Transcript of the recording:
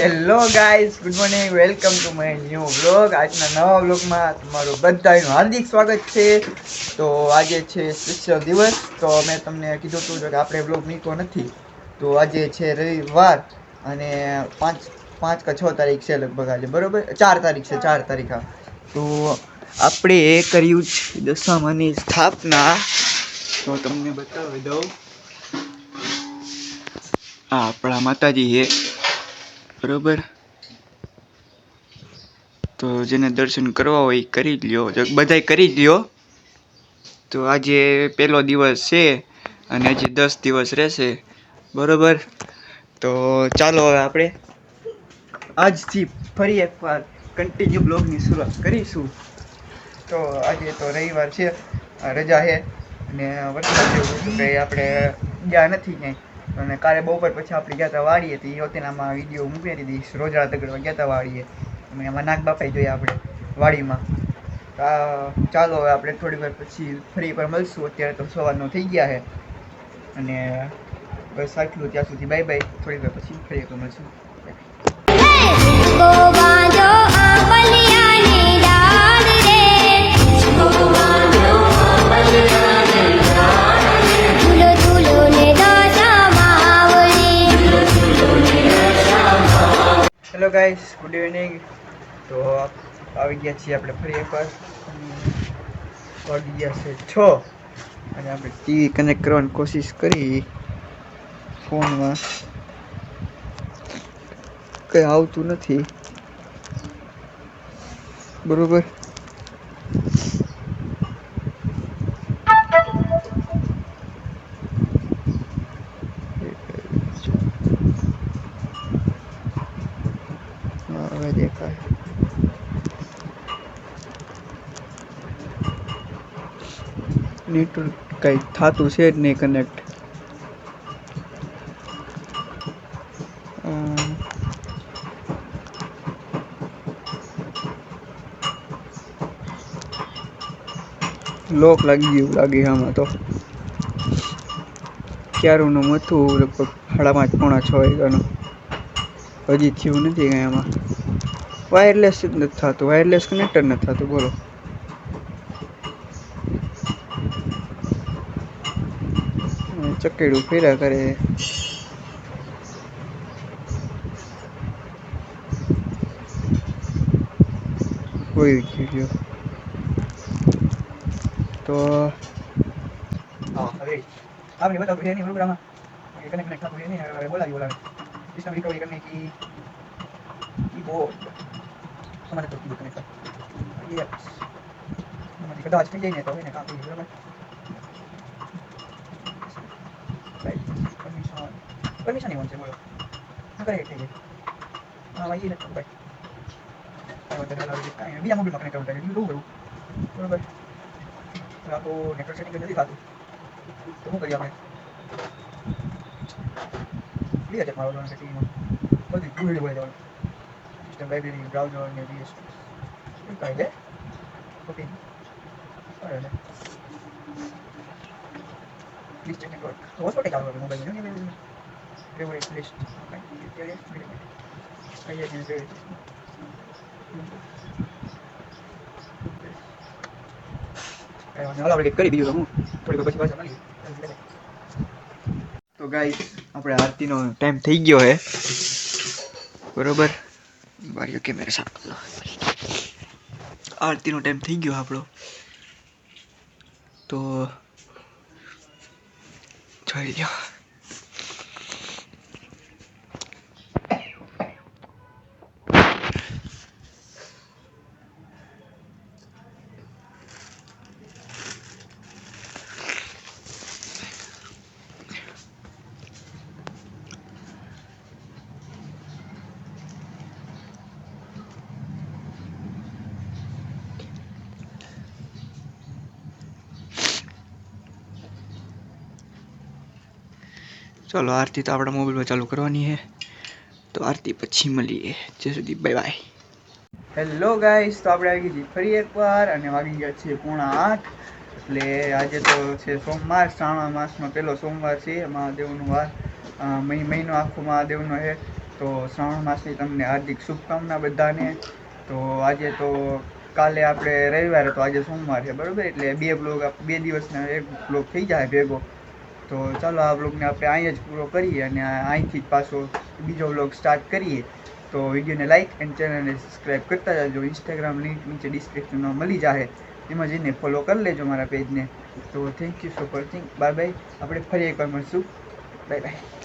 Hello guys, good morning, welcome to my new vlog. આજના નવા વ્લોગમાં તમારું બધાનું હાર્દિક સ્વાગત છે. તો આજે છે સ્પેશિયલ દિવસ. તો મેં તમને કીધું હતું કે આપણે વ્લોગ મૂક્યો નથી. તો આજે છે રવિવાર અને પાંચ કે 6 તારીખ છે લગભગ આજે, બરોબર 4 તારીખ છે, 4 તારીખ. તો આપણે કર્યું છે દશામાની સ્થાપના. તો તમને બતાવી દઉં. આપણા માતાજી છે, બરોબર. તો જેને દર્શન કરવા હોય કરી લ્યો, બધાય કરી લ્યો. તો આજે પહેલો દિવસ છે અને હજી 10 દિવસ રહેશે, બરોબર. તો ચાલો હવે આપણે આજથી ફરી એકવાર કન્ટિન્યુ બ્લોગની શરૂઆત કરીશું. તો આજે તો રવિવાર છે, રજા છે અને વરસાદ જેવું હતું કે આપણે ગયા નથી ક્યાંય. અને કાલે બપોર પછી આપણે ગયા હતા વાડીએ, તો એ વખતેનામાં વિડીયો મૂકી દઈશ. રોજડા તગડવા ગયા હતા વાડીએ, એમાં નાગ બાપાઈ જોઈએ આપણે વાડીમાં. ચાલો હવે આપણે થોડી વાર પછી ફરી એકવાર મળશું. અત્યારે તો સવારનો થઈ ગયા છે અને બસ આટલું. ત્યાં સુધી બાય બાય. થોડી વાર પછી ફરી એકવાર મળશું. Hello guys, good evening. તો આવી ગયા છીએ આપણે ફરી એકવાર. વાગી ગયા છે 6 અને આપણે ટીવી કનેક્ટ કરવાની કોશિશ કરી ફોનમાં, કંઈ આવતું નથી, બરોબર. હવે દેખાય. નેટવર્ક કંઈ થતું છે જ નહીં કનેક્ટ. લોક લાગી ગયું લાગે આમાં તો. ક્યારનું હતું લગભગ 5:30 પોણા 6 વાગ્યાનું. હજી થયું નથી કાંઈ આમાં. વાયરલેસ જ નથી થતું, વાયરલેસ કનેક્ટર નથી થતું, બોલો. ચકેડું ફેરા કરે. કોઈ ગયો તો હવે आपने बताओ तो नहीं प्रोग्राम ये कनेक्ट था नहीं है बोला सिस्टम रिकवरी करने की कीबोर्ड हमारे तो कीबोर्ड कनेक्ट ये हमारी कदाच के नहीं तो है ना काम की बराबर राइट परमिशन नहीं होने बोलो ना करे ठीक है हां वही है भाई और तो डाला है बिना मोबाइल में कनेक्ट होता है लो बराबर तो आपको नेटवर्क सेटिंग करने दिखा दूं तो શું કરીએ આપણે ક્લિયર છે મારો સેટિંગ માં બધી ગુડ હોય જવાનું સિસ્ટમ લાઇબ્રેરી બ્રાઉઝર ને ડીએસ શું કહે છે ઓકે બરાબર લિસ્ટ નેટવર્ક તો હોસ્પિટલ ચાલુ છે મોબાઈલ ને ફેવરિટ લિસ્ટ અત્યારે કઈ છે ફેવરિટ આપણે કરી દીધું તો હું થોડી પછી પાછા મળી. તો ગાઈસ, આપણે આરતીનો ટાઈમ થઈ ગયો છે, બરોબર. બારીઓ કેમેરા સાફ કરો. આરતીનો ટાઈમ થઈ ગયો આપણો. તો જોઈ લો. चलो आरती तो अपना मोबाइल में चालू करवानी है, तो आरती પછી મળીએ. જ્યાં સુધી બાય બાય. હેલો ગાઈસ, તો આપણે આવી ગઈ ફરી એકવાર અને વાગી ગયા છે 7:30. એટલે આજે તો છે સોમવાર, શ્રાવણ માસનો પહેલો સોમવાર છે. મહાદેવનો વાર મહિનો આખો મહાદેવનો છે. તો તો શ્રાવણ માસની તમને હાર્દિક શુભકામના બધાને. તો આજે તો કાલે આપણે રવિવાર તો આજે સોમવાર છે બરાબર, એટલે બે દિવસના એક બ્લોગ થઈ જાય ભેગો. તો ચાલો આ બ્લોગને આપણે અહીં જ પૂરો કરીએ અને અહીંથી જ પાછો બીજો બ્લોગ સ્ટાર્ટ કરીએ. તો વિડીયોને લાઇક એન્ડ ચેનલને સબસ્ક્રાઈબ કરતા જજો. ઇન્સ્ટાગ્રામ લિંક નીચે ડિસ્ક્રિપ્શનમાં મળી જાય, એમાં જઈને ફોલો કરી લેજો મારા પેજને. તો thank you so watching. Bye bye. આપણે ફરી એકવાર મળશું. Bye bye.